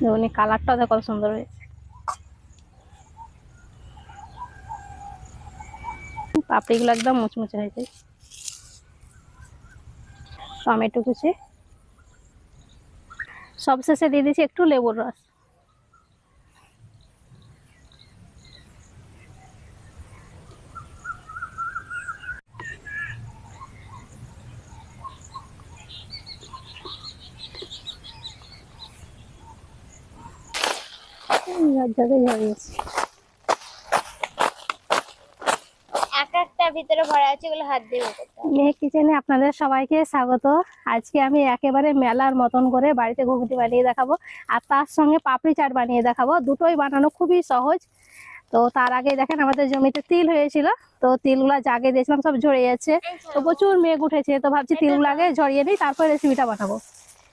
দেখুন কালারটা দেখো কত সুন্দর হয়েছে। পাপড়িগুলো একদম মুচমুচে হয়েছে। টমেটো কুচি, সবশেষে দিয়ে দিয়েছি একটু লেবুর রস। একটা ভিতরে ভরা আছে, এগুলো হাত দিয়ে বের করতে হবে। মেহেক কিচেনে আপনাদের সবাইকে স্বাগত। আজকে আমি একেবারে মেলার মতন করে বাড়িতে ঘুগনি বানিয়ে দেখাবো, আর তার সঙ্গে পাপড়ি চাট বানিয়ে দেখাবো। দুটোই বানানো খুবই সহজ। তো তার আগে দেখেন আমাদের জমিতে তিল হয়েছিল, তো তিলগুলা জাগে দিয়েছিলাম, সব ঝরে যাচ্ছে। তো প্রচুর মেঘ উঠেছে, তো ভাবছি তিলগুলো আগে ঝরিয়ে নিই, তারপর রেসিপিটা বানাবো।